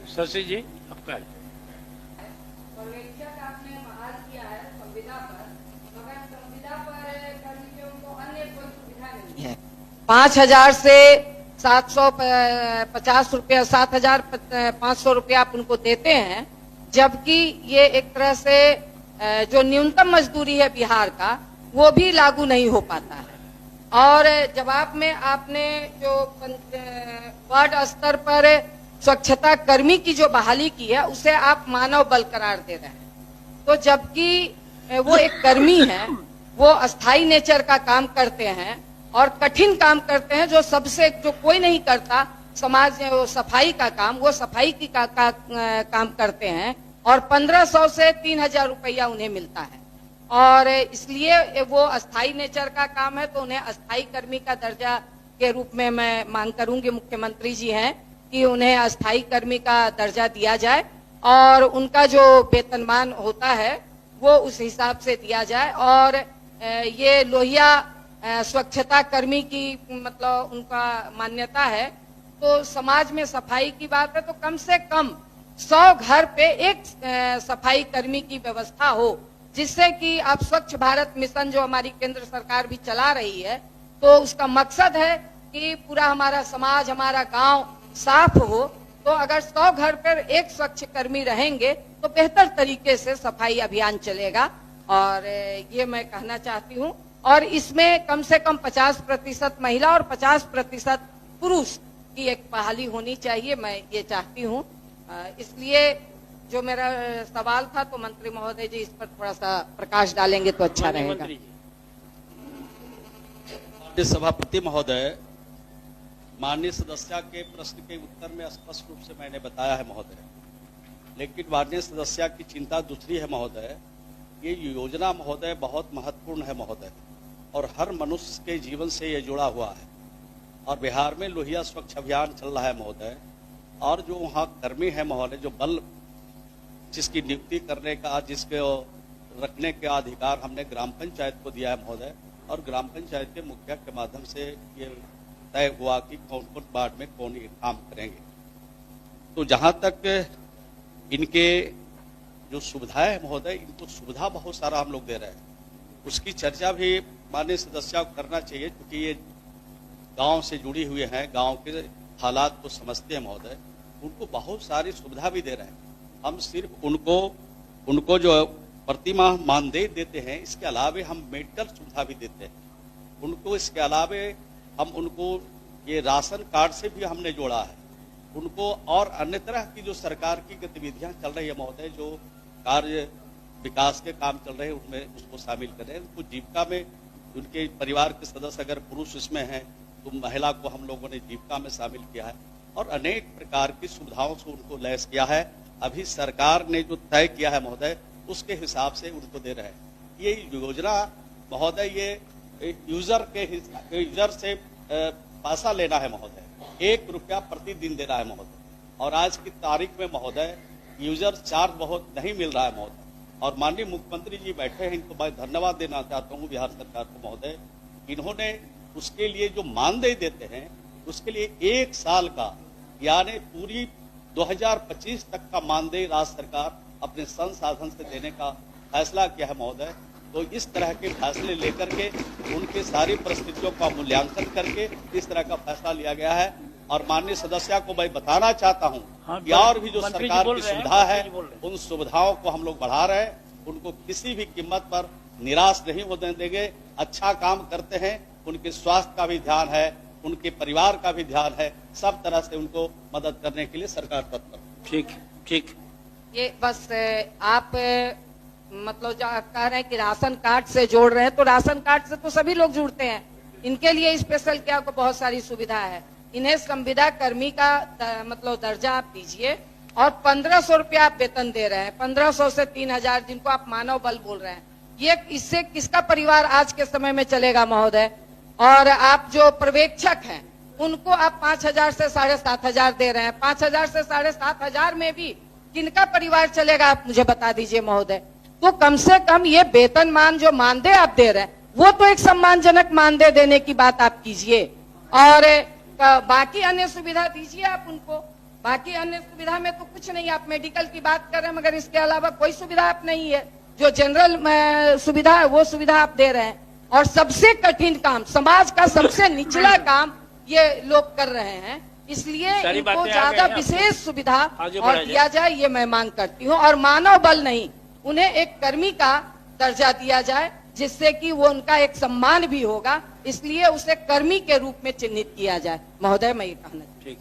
शशि जी आपका पर्यवेक्षक आपने बहाल किया है संविदा पर, मगर संविदा पर कर्मियों को अन्य कोई सुविधा नहीं है। 5,000 से 750 रुपया 7,500 रुपया आप उनको देते हैं, जबकि ये एक तरह से जो न्यूनतम मजदूरी है बिहार का वो भी लागू नहीं हो पाता है। और जवाब में आपने जो वार्ड स्तर पर स्वच्छता कर्मी की जो बहाली की है उसे आप मानव बल करार दे रहे हैं, तो जबकि वो एक कर्मी है, वो अस्थाई नेचर का काम करते हैं और कठिन काम करते हैं जो कोई नहीं करता समाज में, वो सफाई का काम, वो सफाई की काम करते हैं और 1,500 से 3,000 रुपया उन्हें मिलता है। और इसलिए वो अस्थाई नेचर का काम है, तो उन्हें अस्थाई कर्मी का दर्जा के रूप में मैं मांग करूंगी, मुख्यमंत्री जी हैं कि उन्हें अस्थाई कर्मी का दर्जा दिया जाए और उनका जो वेतनमान होता है वो उस हिसाब से दिया जाए। और ये लोहिया स्वच्छता कर्मी की मतलब उनका मान्यता है, तो समाज में सफाई की बात है तो कम से कम 100 घर पे एक सफाई कर्मी की व्यवस्था हो, जिससे कि आप स्वच्छ भारत मिशन जो हमारी केंद्र सरकार भी चला रही है, तो उसका मकसद है कि पूरा हमारा समाज, हमारा गांव साफ हो। तो अगर 100 घर पर एक स्वच्छ कर्मी रहेंगे तो बेहतर तरीके से सफाई अभियान चलेगा। और ये मैं कहना चाहती हूँ, और इसमें कम से कम 50% महिला और 50% पुरुष की एक बहाली होनी चाहिए, मैं ये चाहती हूँ। इसलिए जो मेरा सवाल था, तो मंत्री महोदय जी इस पर थोड़ा सा प्रकाश डालेंगे तो अच्छा रहेगा। माननीय सभापति महोदय, माननीय सदस्य के प्रश्न के उत्तर में स्पष्ट रूप से मैंने बताया है महोदय, लेकिन माननीय सदस्य की चिंता दूसरी है महोदय। ये योजना महोदय बहुत महत्वपूर्ण है महोदय, और हर मनुष्य के जीवन से ये जुड़ा हुआ है। और बिहार में लोहिया स्वच्छ अभियान चल रहा है महोदय, और जो वहाँ कर्मी है महोदय, जो बल जिसकी नियुक्ति करने का, जिसके रखने का अधिकार हमने ग्राम पंचायत को दिया है महोदय, और ग्राम पंचायत के मुखिया के माध्यम से ये तय हुआ कि कौन कौन वार्ड में कौन ये काम करेंगे। तो जहाँ तक इनके जो सुविधाएं है महोदय, इनको सुविधा बहुत सारा हम लोग दे रहे हैं, उसकी चर्चा भी माननीय सदस्य को करना चाहिए, क्योंकि ये गांव से जुड़ी हुए हैं, गांव के हालात को समझते हैं महोदय। उनको बहुत सारी सुविधा भी दे रहे हैं। हम सिर्फ उनको जो प्रति माह मानदेय देते हैं, इसके अलावे हम मेडिकल सुविधा भी देते हैं उनको। इसके अलावे हम उनको ये राशन कार्ड से भी हमने जोड़ा है उनको, और अन्य तरह की जो सरकार की गतिविधियां चल रही है महोदय, जो कार्य विकास के काम चल रहे हैं उनमें उसको शामिल करें। उनको जीविका में उनके परिवार के सदस्य अगर पुरुष इसमें हैं तो महिला को हम लोगों ने जीविका में शामिल किया है, और अनेक प्रकार की सुविधाओं से उनको लैस किया है। अभी सरकार ने जो तय किया है महोदय, उसके हिसाब से उनको दे रहे हैं। ये योजना महोदय, ये यूजर से पैसा लेना है महोदय, 1 रुपया प्रतिदिन देना है महोदय, और आज की तारीख में महोदय यूजर चार्ज बहुत नहीं मिल रहा है महोदय। और माननीय मुख्यमंत्री जी बैठे हैं, इनको मैं धन्यवाद देना चाहता हूँ बिहार सरकार को महोदय। इन्होंने उसके लिए जो मानदेय देते हैं, उसके लिए 1 साल का, यानी पूरी 2025 तक का मानदेय राज्य सरकार अपने संसाधन से देने का फैसला किया है महोदय। तो इस तरह के फैसले लेकर के उनके सारी परिस्थितियों का मूल्यांकन करके इस तरह का फैसला लिया गया है। और माननीय सदस्य को मैं बताना चाहता हूं कि और भी जो सरकार की सुविधा है, उन सुविधाओं को हम लोग बढ़ा रहे हैं। उनको किसी भी कीमत पर निराश नहीं होने देंगे। अच्छा काम करते हैं, उनके स्वास्थ्य का भी ध्यान है, उनके परिवार का भी ध्यान है, सब तरह से उनको मदद करने के लिए सरकार तत्पर। ठीक। ये बस आप मतलब जो कह रहे हैं कि राशन कार्ड से जोड़ रहे हैं, तो राशन कार्ड से तो सभी लोग जुड़ते हैं, इनके लिए स्पेशल क्या को बहुत सारी सुविधा है। इन्हें संविदा कर्मी का मतलब दर्जा आप दीजिए, और 1,500 रुपया आप वेतन दे रहे हैं, 1,500 से 3,000 जिनको आप मानव बल बोल रहे हैं। ये इससे किसका परिवार आज के समय में चलेगा महोदय? और आप जो पर्यवेक्षक हैं उनको आप 5,000 से 7,500 दे रहे हैं, 5,000 से 7,500 में भी किनका परिवार चलेगा आप मुझे बता दीजिए महोदय। तो कम से कम ये वेतनमान जो मानदेय आप दे रहे हैं, वो तो एक सम्मानजनक मानदेय देने की बात आप कीजिए, और बाकी अन्य सुविधा दीजिए आप उनको। बाकी अन्य सुविधा में तो कुछ नहीं, आप मेडिकल की बात कर रहे हैं मगर इसके अलावा कोई सुविधा आप नहीं है। जो जनरल सुविधा है वो सुविधा आप दे रहे हैं, और सबसे कठिन काम, समाज का सबसे निचला काम ये लोग कर रहे हैं, इसलिए सारी इनको बातें आ ज्यादा गई हैं। विशेष सुविधा आगे और बढ़ाया दिया जाए, ये मैं मांग करती हूँ। और मानव बल नहीं, उन्हें एक कर्मी का दर्जा दिया जाए, जिससे कि वो उनका एक सम्मान भी होगा, इसलिए उसे कर्मी के रूप में चिन्हित किया जाए। महोदय, मैं ये कहना ठीक।